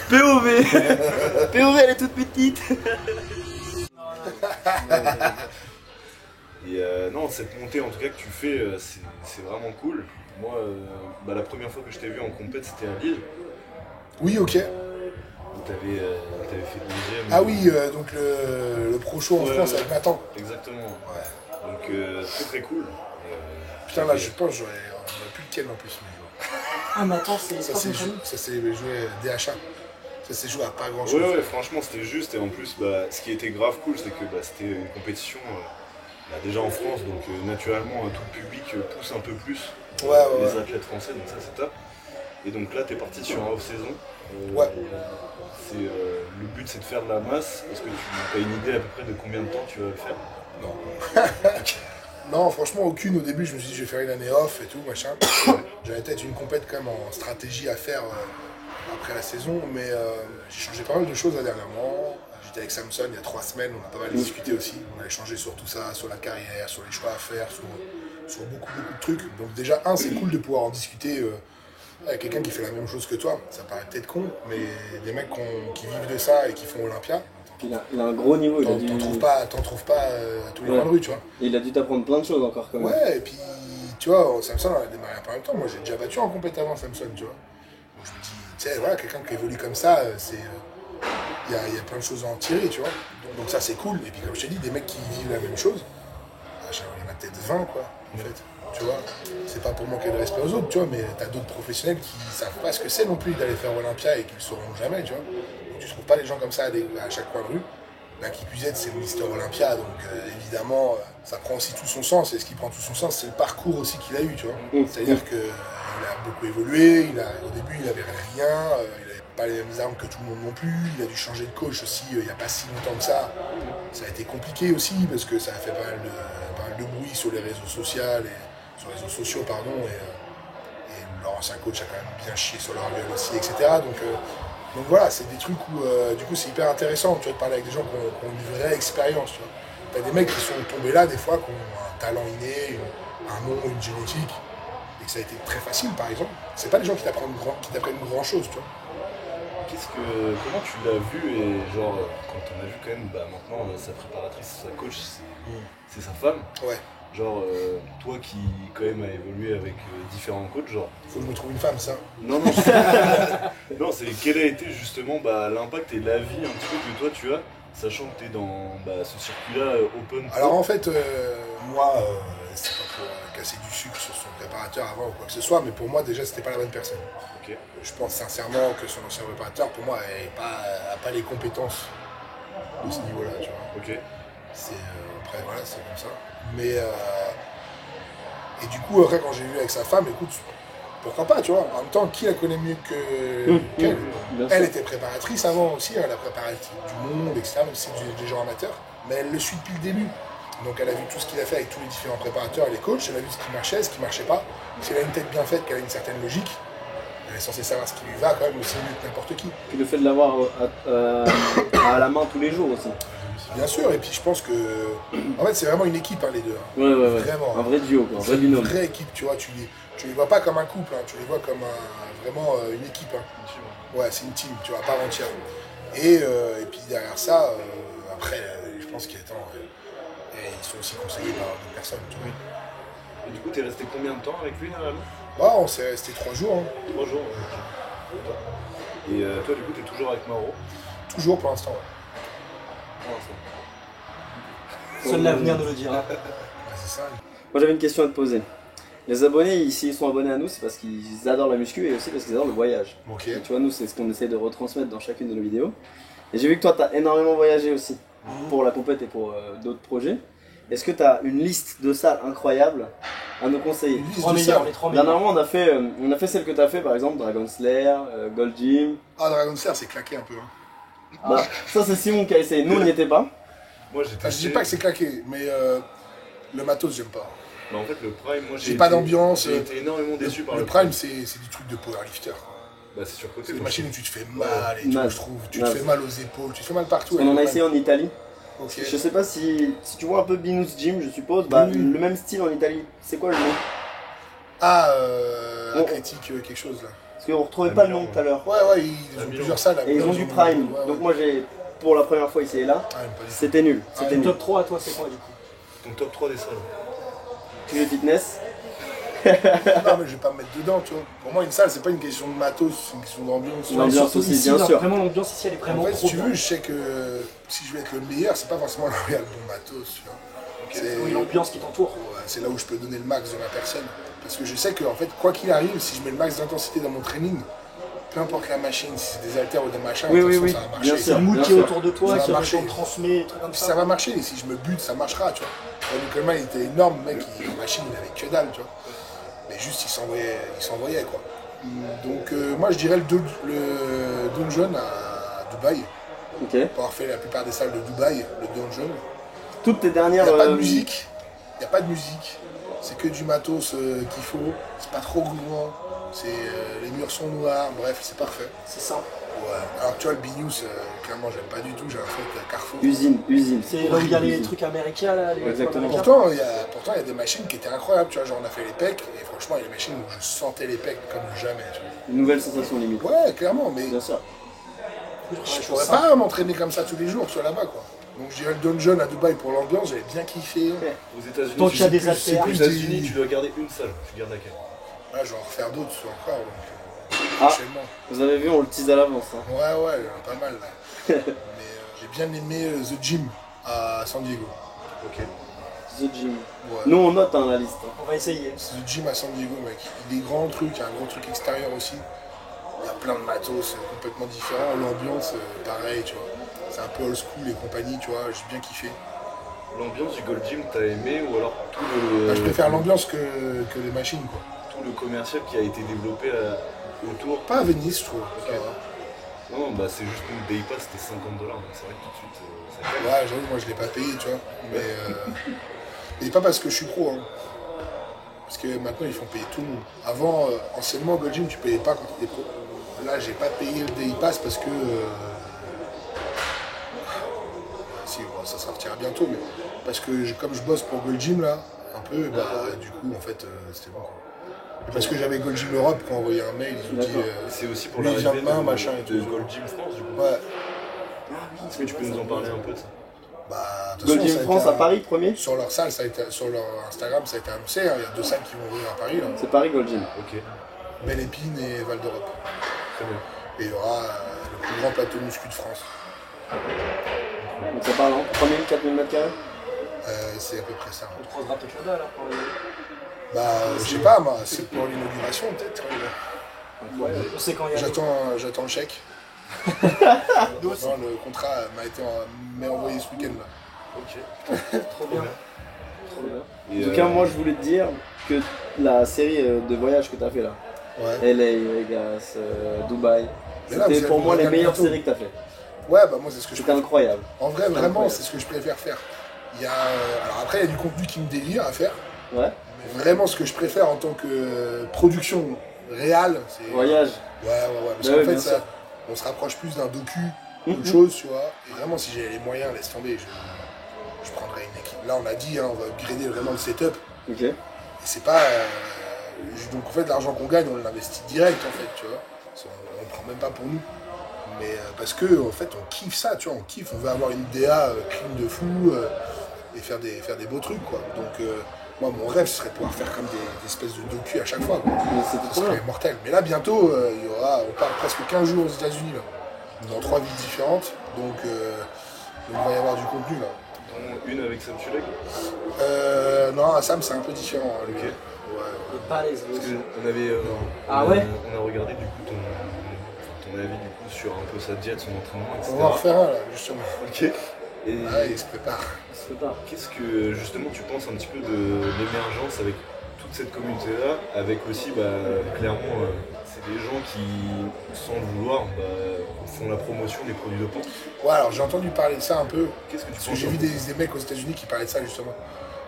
POV POV, elle est toute petite. Et non, cette montée en tout cas que tu fais, c'est vraiment cool. Moi, la première fois que je t'ai vu en compète, c'était à Lille. Oui, ok. Où t'avais fait deuxième. Ah oui, donc le pro show en France avec Nathan. Exactement. Ouais. Donc très très cool. Putain, là, je pense que j'aurais plus le tienne en plus. Mais Ah, mais attends, c'est ça s'est joué DHA. Ça s'est joué à pas grand chose. Ouais, franchement, c'était juste. Et en plus, ce qui était grave cool, c'est que c'était une compétition déjà en France. Donc naturellement, tout le public pousse un peu plus les athlètes français. Donc ça, c'est top. Et donc là, t'es parti sur un off-saison. Ouais. Le but, c'est de faire de la masse. Est-ce que tu as une idée à peu près de combien de temps tu vas le faire? Non. Non, franchement, aucune. Au début, je me suis dit, je vais faire une année off et tout, machin. J'avais peut-être une compète quand même en stratégie à faire après la saison, mais j'ai changé pas mal de choses là, dernièrement. J'étais avec Samson il y a 3 semaines, on a pas mal discuté aussi. On a échangé sur tout ça, sur la carrière, sur les choix à faire, sur beaucoup de trucs. Donc déjà, c'est cool de pouvoir en discuter avec quelqu'un qui fait la même chose que toi. Ça paraît peut-être con, mais des mecs qui vivent de ça et qui font Olympia, Il a un gros niveau. t'en trouves pas à tous les coins de rue, tu vois. Et il a dû t'apprendre plein de choses encore quand même. Ouais, et puis, tu vois, Samson, on a démarré pas en même temps. Moi, j'ai déjà battu en compétition avant Samson, tu vois. Donc, je me dis, tu sais, voilà, quelqu'un qui évolue comme ça, il y a plein de choses à en tirer, tu vois. Donc ça, c'est cool. Et puis, comme je t'ai dit, des mecs qui vivent la même chose, il y en a peut-être 20, quoi, en fait. Tu vois, c'est pas pour manquer de respect aux autres, tu vois, mais t'as d'autres professionnels qui savent pas ce que c'est non plus d'aller faire Olympia et qui le sauront jamais, tu vois. Donc, tu trouves pas les gens comme ça à chaque coin de rue. Qui plus est, c'est le Mister Olympia, donc évidemment, ça prend aussi tout son sens. Et ce qui prend tout son sens, c'est le parcours aussi qu'il a eu, tu vois. C'est-à-dire qu'il a beaucoup évolué, au début, il avait rien, il n'avait pas les mêmes armes que tout le monde non plus. Il a dû changer de coach aussi il n'y a pas si longtemps que ça. Ça a été compliqué aussi, parce que ça a fait pas mal de bruit sur les réseaux sociaux, et leur ancien coach a quand même bien chié sur leur gueule aussi, etc. Donc Donc voilà, c'est des trucs où du coup c'est hyper intéressant, tu vois, de parler avec des gens qui ont une vraie expérience, tu vois. T'as des mecs qui sont tombés là des fois, qui ont un talent inné, un nom, une génétique, et que ça a été très facile par exemple. C'est pas des gens qui t'apprennent grand chose, tu vois. Comment tu l'as vu et genre quand on a vu quand même maintenant sa préparatrice, sa coach, c'est sa femme. Ouais. Genre toi qui quand même a évolué avec différents coachs, genre. Faut que je me trouve une femme, ça. Non, non, c'est quel a été justement l'impact et l'avis un petit peu que toi tu as, sachant que tu es dans ce circuit-là open. Alors en fait, moi, c'est pas pour casser du sucre sur son préparateur avant ou quoi que ce soit, mais pour moi déjà c'était pas la bonne personne. Ok. Je pense sincèrement que son ancien préparateur, pour moi, n'a pas les compétences de ce niveau-là, tu vois. Ok. C'est, après, voilà, c'est comme ça. Mais, et du coup, après, quand j'ai vu avec sa femme, écoute, pourquoi pas, tu vois. En même temps, qui la connaît mieux qu'elle Elle était préparatrice avant aussi, elle a préparé du monde, etc., même si c'est des gens amateurs. Mais elle le suit depuis le début. Donc elle a vu tout ce qu'il a fait avec tous les différents préparateurs et les coachs, elle a vu ce qui marchait pas. Si elle a une tête bien faite, qu'elle a une certaine logique, elle est censée savoir ce qui lui va quand même aussi mieux que n'importe qui. Puis le fait de l'avoir à la main tous les jours aussi. Bien sûr, et puis je pense que. En fait, c'est vraiment une équipe, hein, les deux. Ouais. Vraiment. Un vrai duo, quoi. Un vrai C'est binôme. une vraie équipe, tu vois. Tu les vois pas comme un couple, hein, tu les vois comme vraiment une équipe. Hein. Ouais, c'est une team, tu vois, à part entière. Et puis derrière ça, après, je pense qu'ils sont aussi conseillés par d'autres personnes, tu vois. Et du coup, t'es resté combien de temps avec lui normalement? Bah, on s'est resté 3 jours. Hein. 3 jours. Ok. Et toi, du coup, t'es toujours avec Mauro? Toujours pour l'instant. Ouais. Seul l'avenir nous le dira. Bah, c'est ça. Moi j'avais une question à te poser. Les abonnés, s'ils sont abonnés à nous, c'est parce qu'ils adorent la muscu et aussi parce qu'ils adorent le voyage. Ok. Et tu vois, nous, c'est ce qu'on essaie de retransmettre dans chacune de nos vidéos. Et j'ai vu que toi, tu as énormément voyagé aussi pour la compète et pour d'autres projets. Est-ce que tu as une liste de salles incroyables à nous conseiller? Une liste 3 de meilleurs, salles. les 3 meilleurs. Dernièrement, on a fait celle que tu as fait, par exemple, Dragon Slayer, Gold Gym. Ah, Dragon Slayer, c'est claqué un peu. Hein. Bah, ça, c'est Simon qui a essayé. Nous, on n'y était pas. Moi, j'ai Enfin, je dis pas que c'est claqué, mais le matos, j'aime pas. Mais en fait, le Prime, moi J'ai pas d'ambiance. J'ai été énormément déçu par le Prime, c'est du truc de powerlifter. Bah, c'est surcoté. C'est des moi, machines où tu te fais mal et tout, Naze. je trouve. Tu te Naze. fais mal aux épaules, tu te fais mal partout. On en a avec le essayé en Italie. Prime. Ok. Je sais pas si tu vois un peu Binous Gym, je suppose. Bah, Oui. le même style en Italie. C'est quoi le nom? Ah, Bon. Athlétique, quelque chose là. Parce qu'on retrouvait pas le nom tout à l'heure. Ouais, ils ont Milan. plusieurs salles. là. Et ils ont du Prime. Ouais, ouais. Donc moi, j'ai, pour la première fois essayé là. Ah, même pas du tout. C'était nul. C'était Ah, nul. Top 3 à toi, c'est quoi du coup? Ton top 3 des salles. Tu fais fitness. Non, mais je vais pas me mettre dedans, tu vois. Pour moi, une salle, c'est pas une question de matos, c'est une question d'ambiance. L'ambiance Surtout aussi, ici, bien là, sûr. Vraiment, l'ambiance ici, elle est vraiment En fait, trop si tu bien. veux, je sais que si je veux être le meilleur, c'est pas forcément là où il y a le bon matos, tu vois. C'est Oui, l'ambiance qui t'entoure. ouais, c'est là où je peux donner le max de ma personne. Parce que je sais que, en fait, quoi qu'il arrive, si je mets le max d'intensité dans mon training, peu importe la machine, si c'est des haltères ou des machins, Oui, de toute oui, façon, oui, ça va bien marcher. sûr. Le mood bien qui est sûr. autour de toi, Ça va qui marcher. transmet, des trucs comme Ça ça. va marcher, et si je me bute, ça marchera, tu vois. Nickelman, il était énorme, le mec, la machine, il avait que dalle, tu vois. Mais juste, il s'envoyait, quoi. Donc, moi, je dirais le Dungeon à Dubaï. Ok. Pour avoir fait la plupart des salles de Dubaï, le Dungeon. Toutes tes Il dernières. n'y a pas de musique. Il n'y a pas de musique. C'est que du matos qu'il faut. C'est pas trop gourmand. Les murs sont noirs. Bref, c'est parfait. C'est ça. Ouais. Alors, tu vois, le Binous, clairement, j'aime pas du tout. J'ai un truc à Carrefour. Usine. C'est là où il y a les trucs américains, là. Les Exactement. américains. Pourtant, il y a des machines qui étaient incroyables. Tu vois, genre, on a fait les pecs. Et franchement, il y a des machines où je sentais les pecs comme jamais. Tu vois. Une nouvelle sensation limite. Ouais, clairement. Mais Bien sûr. je pourrais pas m'entraîner comme ça tous les jours, tu vois, là-bas, quoi. Donc, je dirais le Dungeon à Dubaï pour l'ambiance. J'avais bien kiffé. Aux États-Unis, Donc, il y a des plus- c'est haltères. aux plus États-Unis, des- tu dois garder une salle. Tu gardes laquelle? Là, je vais en refaire d'autres encore. Donc, Ah. prochainement. Vous avez vu, on le tease à l'avance. Hein. Ouais, il y en a pas mal là. Mais j'ai bien aimé The Gym à San Diego. Ok. The Gym. Ouais. Nous, on note hein, la liste. Hein. On va essayer. The Gym à San Diego, mec. Il y a des grands trucs, il y a un gros truc extérieur aussi. Il y a plein de matos complètement différents. L'ambiance, pareil, tu vois. C'est un peu old school et compagnie, tu vois. J'ai bien kiffé. L'ambiance du Gold Gym, t'as aimé ou alors tout le, Bah, je préfère l'ambiance que les machines, quoi. tout le commercial qui a été développé autour? Pas à Venise, je trouve. Ok. Ça va. Non, bah c'est juste une Day Pass, c'était $50. Donc c'est vrai que tout de suite, ça calme. Ouais, j'avoue, moi je l'ai pas payé, tu vois. Mais. Et pas parce que je suis pro, hein. Parce que maintenant ils font payer tout le monde. Avant, anciennement, au Gold Gym, tu payais pas quand tu étais pro. là, j'ai pas payé le Day Pass parce que. Si, bon, ça sortira bientôt, mais parce que comme je bosse pour Gold Gym là, un peu, bah, du coup, en fait, c'était bon. Quoi. Et parce que j'avais Gold Gym Europe qui a envoyé un mail, ils ont dit. C'est aussi pour lui, il vient l'arrivée demain, machin et de tout. Gold Gym France, du coup. Ouais. Est-ce que tu peux nous en parler un peu de ça? Bah, de toute Gold façon, Gym ça a France été à Paris, premier. Sur leur salle, ça a été, sur leur Instagram, ça a été annoncé. Hein, il y a 2 salles qui vont ouvrir à Paris, là. C'est Paris Gold Gym. Ok, Belle Épine et Val d'Europe. très bien. Et il y aura le plus grand plateau de muscu de France. Donc ça parle en 3000, 4000 mètres carrés. C'est à peu près ça. On te croisera peut-être là-bas alors pour les. Bah, je sais pas, moi, c'est pour l'inauguration peut-être. On sait quand il y a. J'attends le chèque. Non, le contrat m'est envoyé ce week-end là. Ok. Trop bien. En tout cas, moi je voulais te dire que la série de voyages que tu as fait là, Ouais. LA, Vegas, Dubaï, Mais là, vous c'était allez pour moi les regarder meilleures bientôt. séries que tu as fait. Ouais, bah moi c'est ce que je C'était préfère. incroyable. En vrai, C'était vraiment, incroyable. c'est ce que je préfère faire. Il y a, alors après, il y a du contenu qui me délire à faire. Ouais, Mais vraiment, ce que je préfère en tant que production réelle, c'est. voyage. Ouais. Parce Ouais, qu'en bien fait, sûr. ça, on se rapproche plus d'un docu qu'autre chose, tu vois. Et vraiment, si j'ai les moyens, laisse tomber, je prendrais une équipe. Là, on a dit, hein, on va upgrader vraiment le setup. Ok. Et c'est pas. Donc en fait, l'argent qu'on gagne, on l'investit direct, en fait, tu vois. On prend même pas pour nous. Mais parce que, en fait, on kiffe ça, tu vois. On kiffe, on veut avoir une DA clean de fou et faire des beaux trucs, quoi. Donc, moi, mon rêve, ce serait de pouvoir faire comme des espèces de docu à chaque fois, quoi. Mais c'était Ce trop serait bien. mortel. Mais là, bientôt, on part presque 15 jours aux États-Unis, là. Dans 3 villes différentes. Donc, il va y avoir du contenu, là. Dont une avec Sam Sulek. Non, Sam, c'est un peu différent, lui. Ok. Ouais. Balèze. Parce qu'on avait. Ah ouais. On a regardé du coup ton avis du coup sur un peu sa diète, son entraînement, etc. On va en refaire un, là, justement. Ok. Et Ah, il se prépare. Ça se fait pas. qu'est-ce que justement tu penses un petit peu de l'émergence avec toute cette communauté-là, avec aussi clairement c'est des gens qui, sans le vouloir, font la promotion des produits dopants. Ouais, alors j'ai entendu parler de ça un peu. Qu'est-ce que tu Parce penses que j'ai un vu peu des mecs aux États-Unis qui parlaient de ça justement.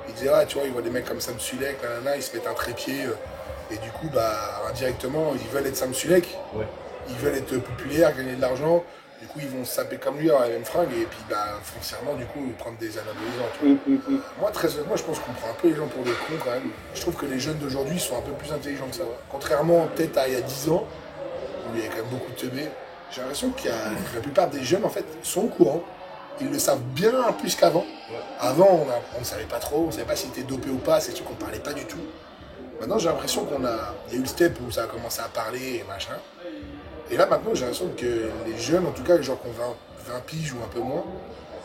Ils disaient, ouais, tu vois, ils voient des mecs comme Sam Sulek, nanana, ils se mettent un trépied. Et du coup, indirectement, ils veulent être Sam Sulek. Ouais. Ils veulent être populaires, gagner de l'argent. Du coup, ils vont se saper comme lui, avoir la même fringue. Et puis, foncièrement, du coup, ils prennent des anabolisants. Tu vois. Moi, très honnêtement, je pense qu'on prend un peu les gens pour des cons quand même. Je trouve que les jeunes d'aujourd'hui sont un peu plus intelligents que ça. Ouais. Contrairement peut-être à il y a 10 ans, où il y a quand même beaucoup de teubés, j'ai l'impression que la plupart des jeunes, en fait, sont au courant. Ils le savent bien plus qu'avant. Avant, on ne savait pas trop, on ne savait pas s'il était dopé ou pas, c'est sûr qu'on ne parlait pas du tout. Maintenant, j'ai l'impression il y a eu le step où ça a commencé à parler et machin. Et là, maintenant, j'ai l'impression que les jeunes, en tout cas les gens qui ont 20 piges ou un peu moins,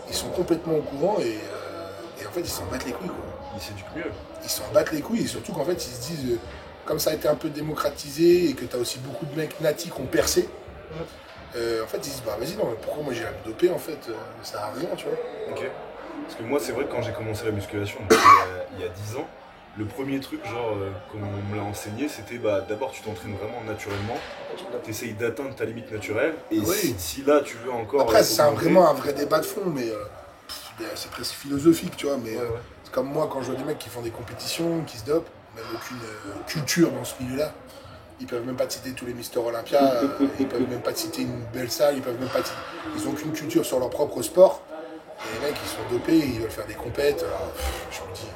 ils sont complètement au courant et en fait, ils s'en battent les couilles, quoi. Il s'éduque mieux. Ils s'en battent les couilles et surtout qu'en fait, ils se disent, comme ça a été un peu démocratisé et que tu as aussi beaucoup de mecs natifs qui ont percé, en fait, ils se disent, vas-y, non, mais pourquoi moi j'irais me doper, en fait, ça sert à rien, tu vois. Ok. Parce que moi, c'est vrai que quand j'ai commencé la musculation, donc, il y a 10 ans, le premier truc, comme on me l'a enseigné, c'était d'abord tu t'entraînes vraiment naturellement, tu essayes d'atteindre ta limite naturelle, et Oui. si là tu veux encore. Après, c'est augmenter- vraiment un vrai débat de fond, mais c'est presque philosophique, tu vois. Mais Ouais. c'est comme moi, quand je vois des mecs qui font des compétitions, qui se dopent, même aucune culture dans ce milieu-là. Ils peuvent même pas te citer tous les Mister Olympia, ils peuvent même pas te citer une belle salle, ils ont aucune culture sur leur propre sport. Et les mecs, ils sont dopés, ils veulent faire des compètes. Alors, je me dis,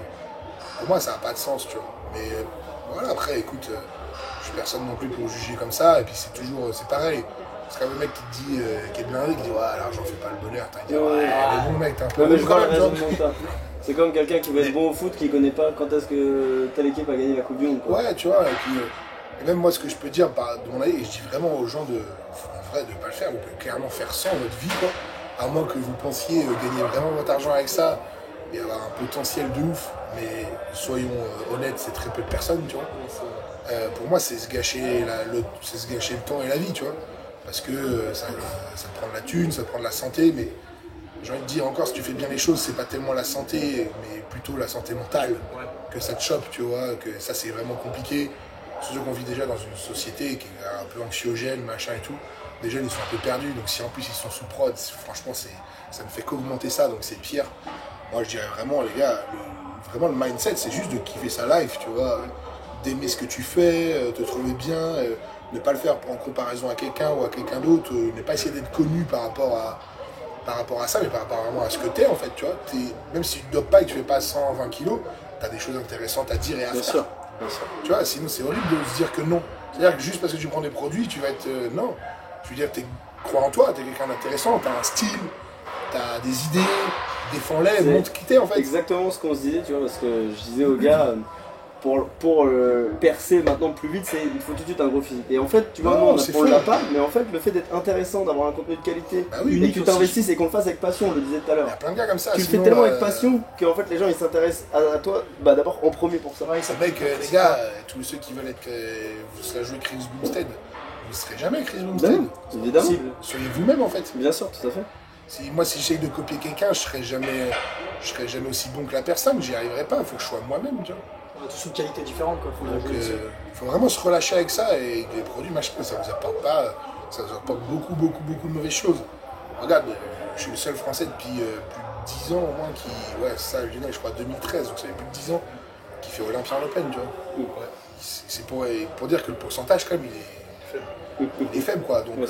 pour moi, ça n'a pas de sens, tu vois. Mais voilà, après, écoute, je suis personne non plus pour juger comme ça. Et puis c'est pareil. Parce qu'un mec qui te dit, qui est blindé, qui dit, ouais, l'argent fait pas le bonheur. T'as dit, ouais, mais bon mec, t'es un peu Non mais je vois le quand même, raisonnement que t'as. C'est comme quelqu'un qui veut être bon au foot qui connaît pas quand est-ce que telle équipe a gagné la Coupe du Monde. Quoi. Ouais, tu vois, et puis et même moi, ce que je peux dire de mon avis, et je dis vraiment aux gens en vrai, de pas le faire, vous pouvez clairement faire sans votre vie, quoi. À moins que vous pensiez gagner vraiment votre argent avec ça et avoir un potentiel de ouf, mais soyons honnêtes, c'est très peu de personnes, tu vois. Pour moi, c'est se gâcher le temps et la vie, tu vois. Parce que ça te prend de la thune, ça te prend de la santé, mais j'ai envie de dire encore, si tu fais bien les choses, c'est pas tellement la santé, mais plutôt la santé mentale que ça te chope, tu vois, que ça c'est vraiment compliqué. Surtout qu'on vit déjà dans une société qui est un peu anxiogène, machin et tout. Les jeunes ils sont un peu perdus, donc si en plus ils sont sous prod, franchement ça ne fait qu'augmenter ça, donc c'est pire. Moi je dirais vraiment les gars, vraiment le mindset c'est juste de kiffer sa life, tu vois, d'aimer ce que tu fais, te trouver bien, ne pas le faire en comparaison à quelqu'un ou à quelqu'un d'autre, ne pas essayer d'être connu par rapport à ça, mais par rapport vraiment à ce que t'es en fait, tu vois. Même si tu ne dopes pas et que tu fais pas 120 kilos, t'as des choses intéressantes à dire et à Bien faire. sûr, bien sûr. Tu vois, sinon c'est horrible de se dire que non. C'est-à-dire que juste parce que tu prends des produits, tu vas être... non. Je veux dire, crois en toi, t'es quelqu'un d'intéressant, t'as un style, t'as des idées, défends-les, montre qui t'es en fait. Exactement ce qu'on se disait, tu vois, parce que je disais aux gars, pour percer maintenant plus vite, il faut tout de suite un gros physique. Et en fait, tu vois, Non, nous c'est on l'a faux. pas, mais en fait, le fait d'être intéressant, d'avoir un contenu de qualité, Bah oui, et mais que tu aussi- t'investisses et qu'on le fasse avec passion, on le disait tout à Il y l'heure. a plein de gars comme ça. Tu le fais sinon, tellement avec passion qu'en fait les gens ils s'intéressent à toi d'abord en premier pour ça. C'est vrai que les gars, tous ceux qui veulent être... vous serez jouer Chris Bumstead. Vous ne serez jamais Chris Bumstead. Ben, évidemment. Soyez vous-même en fait. Bien sûr, tout à fait. Si j'essaye de copier quelqu'un, je serai jamais aussi bon que la personne. J'y arriverai pas. Il faut que je sois moi-même, tu vois. On a tous une qualité différente, quoi. Faut la Donc, jouer aussi. faut vraiment se relâcher avec ça et les produits, machin, ça vous apporte pas, ça vous apporte beaucoup de mauvaises choses. Regarde, je suis le seul Français depuis plus de 10 ans au moins qui, je crois 2013, donc ça fait plus de 10 ans, qui fait Olympia Open, tu vois. Ouais. C'est pour dire que le pourcentage quand même il est faible quoi. Donc Ouais,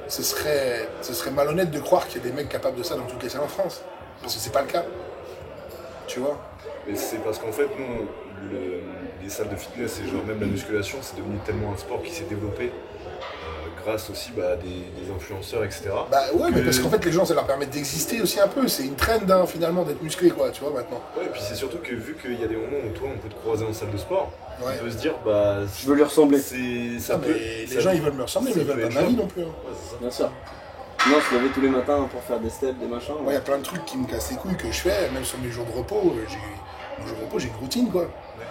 ce serait malhonnête de croire qu'il y a des mecs capables de ça dans toutes les salles en France, parce que c'est pas le cas. Tu vois. Mais c'est parce qu'en fait, nous, les salles de fitness et genre même la musculation, c'est devenu tellement un sport qui s'est développé grâce aussi à des influenceurs, etc. Bah ouais, mais parce qu'en fait, les gens, ça leur permet d'exister aussi un peu. C'est une trend, hein, finalement, d'être musclé, quoi, tu vois, maintenant. Ouais, et puis c'est surtout que vu qu'il y a des moments où toi, on peut te croiser en salle de sport, Ouais. on peut se dire, Je veux lui ressembler. ça Non, peut... mais ça les gens, peut- ils veulent me ressembler, ça mais ils peut veulent pas être ma vie genre- non plus. Hein. Ouais, c'est ça. Bien sûr. Non, se lever tous les matins pour faire des steps, des machins. Moi, il y a plein de trucs qui me cassent les couilles que je fais, même sur mes jours de repos. Mon jour de repos, j'ai une routine, quoi,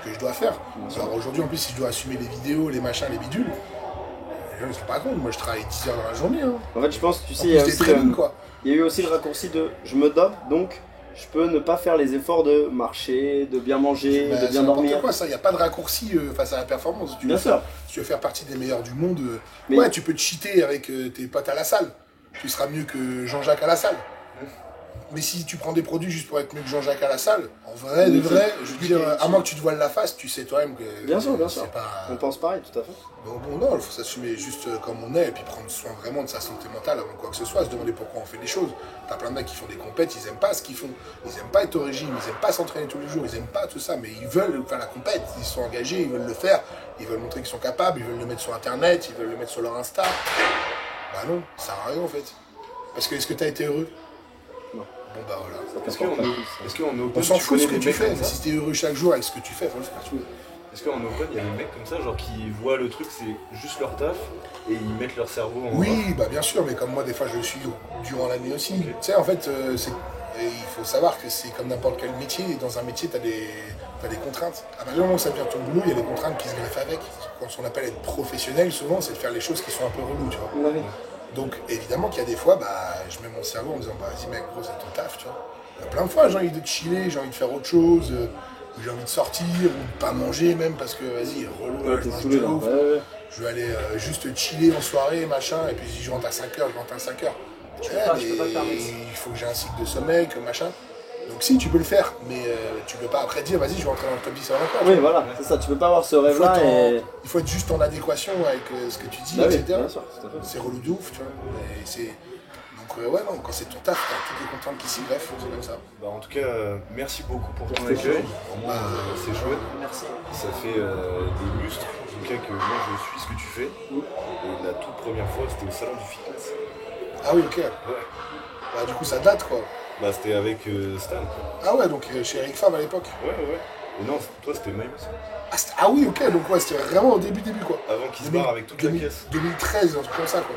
que je dois faire. Alors aujourd'hui, en plus, si je dois assumer les vidéos, les machins, les bidules, les gens ne se rendent pas compte. Moi, je travaille 10 heures dans la journée. Hein. En fait, je pense, tu En sais, il y a plus des aussi trainings, quoi. il y a eu aussi le raccourci de je me dope, donc je peux ne pas faire les efforts de marcher, de bien manger, Bah, de c'est bien n'importe dormir. quoi, ça. Il n'y a pas de raccourci face à la performance. Bien sûr. Si tu veux faire partie des meilleurs du monde, Mais- ouais, tu peux te cheater avec tes potes à la salle. Tu seras mieux que Jean-Jacques à la salle. Mais si tu prends des produits juste pour être mieux que Jean-Jacques à la salle, en vrai, de vrai, je veux dire, à moins que tu te voiles la face, tu sais toi-même que Bien sûr, bien sûr. c'est pas... On pense pareil, tout à fait. Donc bon, non, il faut s'assumer juste comme on est et puis prendre soin vraiment de sa santé mentale avant quoi que ce soit, se demander pourquoi on fait les choses. T'as plein de mecs qui font des compètes, ils aiment pas ce qu'ils font, ils aiment pas être au régime, ils aiment pas s'entraîner tous les jours, ils aiment pas tout ça, mais ils veulent faire la compète, ils sont engagés, ils veulent le faire, ils veulent montrer qu'ils sont capables, ils veulent le mettre sur internet, ils veulent le mettre sur leur Insta. Bah non, ça sert à rien en fait. Parce que est-ce que t'as été heureux? Non. Bon bah voilà. Est-ce qu'en On open, s'en tu fout connais ce que des tu mecs fais, comme mais ça si t'es heureux chaque jour avec ce que tu fais, faut le faire. Est-ce qu'en open, il y a des mecs comme ça, genre qui voient le truc, c'est juste leur taf, et ils mettent leur cerveau en... Oui, bah bien sûr, mais comme moi, des fois, je le suis durant l'année aussi. Tu sais, en fait, il faut savoir que c'est comme n'importe quel métier. Et dans un métier, t'as des contraintes. À partir du moment où ça devient ton boulot, il y a des contraintes qui se greffent avec. Quand on appelle être professionnel, souvent, c'est de faire les choses qui sont un peu reloues, tu vois. Donc, évidemment qu'il y a des fois, je mets mon cerveau en me disant, vas-y mec, gros, c'est ton taf, tu vois. Il y a plein de fois, j'ai envie de chiller, j'ai envie de faire autre chose, j'ai envie de sortir, ou de pas manger même, parce que, vas-y, relou, Ouais, je t'es mange saoulé de là. ouf. Ouais, ouais. Je vais aller juste chiller en soirée, machin, et puis si je rentre à 5h, je rentre à 5h. Je peux pas te permettre. Il faut que j'ai un cycle de sommeil, que machin. Donc si, tu peux le faire, mais tu peux pas après dire, vas-y, je vais rentrer dans le top 10 avant encore. Oui, voilà, c'est ça, tu peux pas avoir ce rêve-là et. Il faut être juste en adéquation avec ce que tu dis, Bah oui, etc. bien sûr, tout à fait. C'est relou de ouf, tu vois. Mais c'est... Donc ouais, non, quand c'est ton taf, t'as toutes les contraintes qui s'y greffent, c'est comme ça. Bah, en tout cas, merci beaucoup pour ton accueil. Vraiment, c'est chouette. Merci. Ça fait des lustres, en tout cas, que moi je suis ce que tu fais. Et la toute première fois, c'était au salon du fitness. Ah oui, ok. Ouais. Bah du coup, ça date, quoi. Bah, c'était avec Stan, quoi. Ah ouais, donc chez Eric Fab à l'époque. Ouais. Et non, toi, c'était Miles. Ah oui, ok, donc ouais, c'était vraiment au début, quoi. Avant qu'il se barre avec toute la caisse. 2013, un truc comme ça, quoi.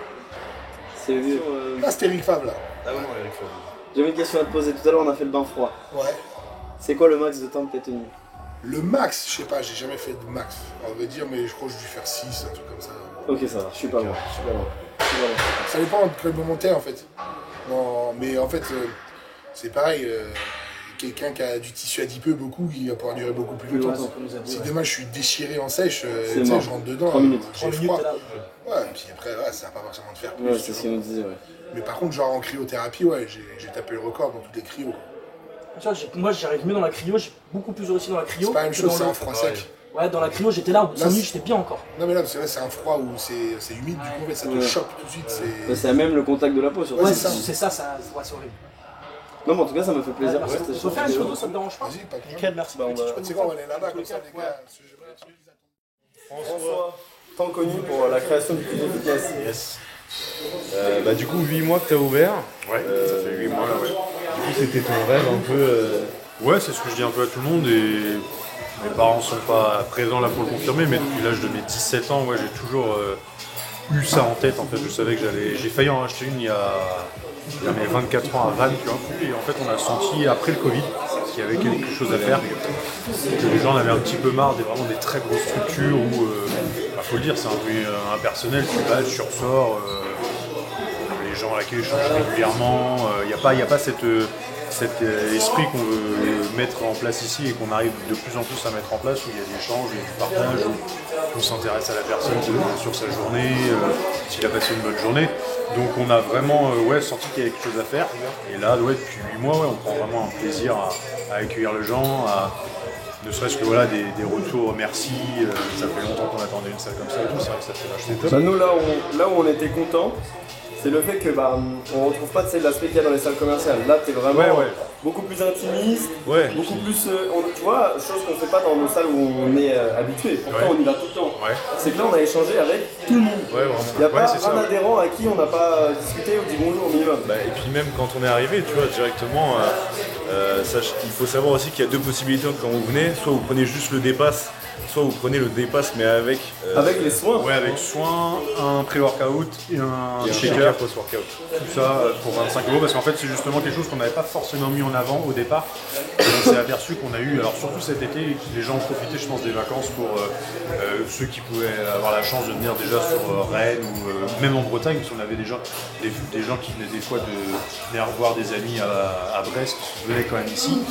C'est vieux. Là, c'était Eric Fab, là. Ah non, Eric Fab. J'avais une question à te poser. Tout à l'heure, on a fait le bain froid. Ouais. C'est quoi le max de temps que t'as tenu? Le max, je sais pas, j'ai jamais fait de max. On va dire, mais je crois que j'ai dû faire 6, un truc comme ça. Ok, ça va, je suis pas loin. Je suis pas loin. Ça dépend de quel moment t'es, en fait. Non, mais en fait, c'est pareil. Quelqu'un qui a du tissu adipeux beaucoup, il va pouvoir durer beaucoup plus longtemps. Ouais, comme nous a dit, Si ouais. demain je suis déchiré en sèche, C'est tu sais, mort. je rentre dedans, 3 minutes. j'ai 3 froid. minutes, t'es là. Ouais, et puis après, ouais, ça va pas forcément te faire plus. Ouais, tu c'est ce vois. qu'il nous disait, ouais. Mais par contre, genre en cryothérapie, ouais, j'ai tapé le record dans toutes les cryos. Tu vois, moi j'arrive mieux dans la cryo, j'ai beaucoup plus réussi dans la cryo. C'est pas la même que chose, dans c'est le- un froid sec. Ouais, dans la crino, j'étais là, au bout de 5 minutes, j'étais bien encore. Non, mais là, parce que là, c'est un froid où c'est humide, du coup, en fait, ça te choque tout de suite. C'est même le contact de la peau, surtout. Ouais, Ouais, c'est ça, ouais, c'est horrible. Non, mais en tout cas, ça me fait plaisir. Ouais, on peut faire une photo, ça te dérange pas? Vas-y, pas de problème. Nickel, merci. Bah, on va- Tu sais quoi, on va aller là-bas, comme ça, les gars. François, tant connu pour la création du QG Fitness. Yes. Bah, du coup, 8 mois que tu as ouvert. Ouais, ça fait 8 mois là, ouais. Du coup, c'était ton rêve un peu. Ouais, c'est ce que je dis un peu à tout le monde et mes parents sont pas présents là pour le confirmer, mais depuis l'âge de mes 17 ans, ouais, j'ai toujours eu ça en tête. En fait, je savais que j'ai failli en acheter une il y a mes 24 ans à Vannes, tu vois. Et en fait, on a senti après le Covid qu'il y avait quelque chose à faire, que les gens en avaient un petit peu marre vraiment des très grosses structures où, faut le dire, c'est un peu impersonnel, tu vas, tu ressors, les gens à laquelle je change régulièrement, il n'y a pas cet esprit qu'on veut mettre en place ici et qu'on arrive de plus en plus à mettre en place, où il y a des échanges, il y a du partage, où on s'intéresse à la personne sur sa journée, s'il a passé une bonne journée. Donc on a vraiment senti qu'il y avait quelque chose à faire. Et là, depuis 8 mois, on prend vraiment un plaisir à accueillir les gens, ne serait-ce que des retours, merci, ça fait longtemps qu'on attendait une salle comme ça et tout, c'est vrai que ça fait vachement top. Bah, nous, là où on était content, c'est le fait que on retrouve pas l'aspect qu'il y a dans les salles commerciales. Là, t'es vraiment beaucoup plus intimiste, beaucoup plus. Tu vois, chose qu'on fait pas dans nos salles où on est habitué. Pourtant, on y va tout le temps. Ouais. C'est que là, on a échangé avec tout le monde. Ouais, vraiment. Il n'y a pas c'est ça. un adhérent à qui on n'a pas discuté ou dit bonjour au minimum. Bah, et puis même quand on est arrivé, tu vois, directement, il faut savoir aussi qu'il y a deux possibilités quand vous venez. Soit vous prenez juste le dépasse, soit vous prenez le dépasse mais avec... Avec les soins. Ouais, avec soin, un pré-workout et un shaker post-workout. Tout ça pour 25 €, parce qu'en fait c'est justement quelque chose qu'on n'avait pas forcément mis en avant au départ. Et on s'est aperçu qu'on a eu, alors surtout cet été, les gens ont profité je pense des vacances pour ceux qui pouvaient avoir la chance de venir déjà sur Rennes ou même en Bretagne, parce qu'on avait déjà des gens qui venaient des fois de venir voir des amis à Brest, qui venaient quand même ici.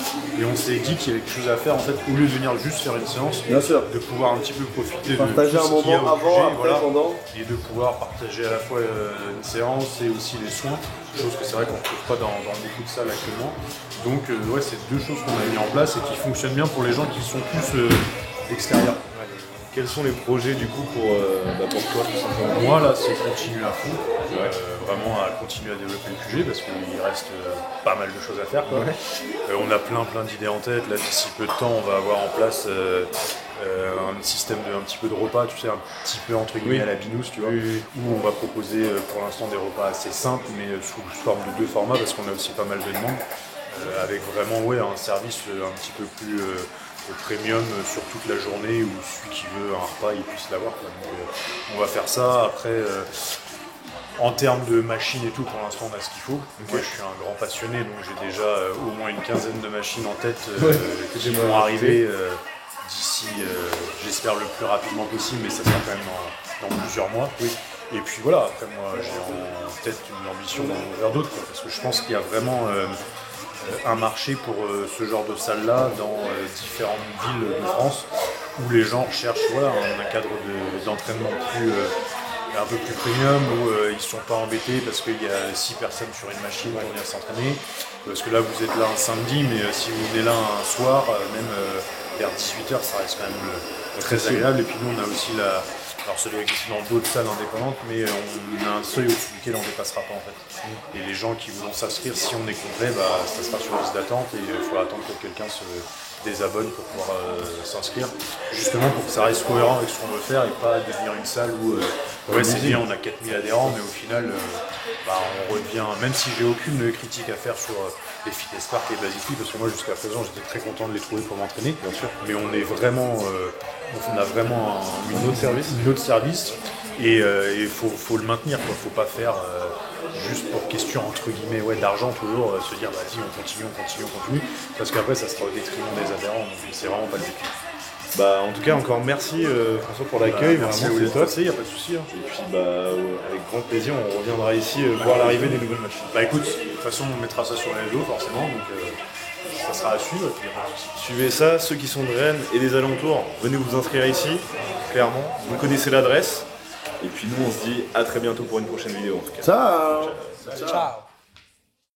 Et on s'est dit qu'il y avait quelque chose à faire en fait, au lieu de venir juste faire une séance, Bien sûr. de pouvoir un petit peu profiter Partager de tout un ce qu'il y a moment au avant, QG, après, voilà, pendant. et de pouvoir partager à la fois une séance et aussi les soins, chose que c'est vrai qu'on ne trouve pas dans beaucoup de salles actuellement. Donc c'est deux choses qu'on a mis en place et qui fonctionnent bien pour les gens qui sont plus extérieurs. Quels sont les projets du coup pour toi tout simplement? Moi là c'est continuer à fond, vraiment à continuer à développer le QG parce qu'il reste pas mal de choses à faire. Quoi. On a plein d'idées en tête, là d'ici peu de temps on va avoir en place un système un petit peu de repas, tu sais, un petit peu entre guillemets à la binous, tu vois, où on va proposer pour l'instant des repas assez simples mais sous forme de deux formats parce qu'on a aussi pas mal de demandes, avec vraiment un service un petit peu plus premium sur toute la journée où celui qui veut un repas il puisse l'avoir. On va faire ça. Après en termes de machines et tout, pour l'instant on a ce qu'il faut. Moi je suis un grand passionné donc j'ai déjà au moins une quinzaine de machines en tête qui vont arriver d'ici j'espère le plus rapidement possible, mais ça sera quand même dans plusieurs mois. Et puis voilà, après moi j'ai en tête une ambition d'en ouvrir d'autres parce que je pense qu'il y a vraiment un marché pour ce genre de salle-là dans différentes villes de France où les gens recherchent un cadre d'entraînement un peu plus premium, où ils ne sont pas embêtés parce qu'il y a 6 personnes sur une machine pour venir s'entraîner. Parce que là vous êtes là un samedi, mais si vous venez là un soir, même vers 18h, ça reste quand même très agréable. Et puis nous on a aussi alors ça doit exister dans d'autres salles indépendantes, mais on a un seuil au-dessus duquel on ne dépassera pas en fait. Et les gens qui voudront s'inscrire, si on est complet, ça sera sur liste d'attente et il faudra attendre que quelqu'un se désabonne pour pouvoir s'inscrire. Justement pour que ça reste cohérent avec ce qu'on veut faire et pas devenir une salle où c'est bien, on a 4000 adhérents, mais au final on revient, même si j'ai aucune critique à faire sur les Fitness Park et Basic Fit, parce que moi jusqu'à présent j'étais très content de les trouver pour m'entraîner, bien sûr, mais on est vraiment on a vraiment une autre service et il faut le maintenir, quoi. Faut pas faire juste pour question entre guillemets d'argent toujours se dire vas-y on continue, parce qu'après ça sera au détriment des adhérents, donc c'est vraiment pas le but. En tout cas encore merci François pour l'accueil, merci à vous d'être passé, il n'y a pas de souci. Et puis avec grand plaisir on reviendra ici voir l'arrivée des nouvelles machines. Écoute, de toute façon on mettra ça sur les réseaux forcément, donc ça sera à suivre. Suivez ça, ceux qui sont de Rennes et des alentours, venez vous inscrire ici, clairement, vous connaissez l'adresse. Et puis nous on se dit à très bientôt pour une prochaine vidéo en tout cas. Ciao. Ciao.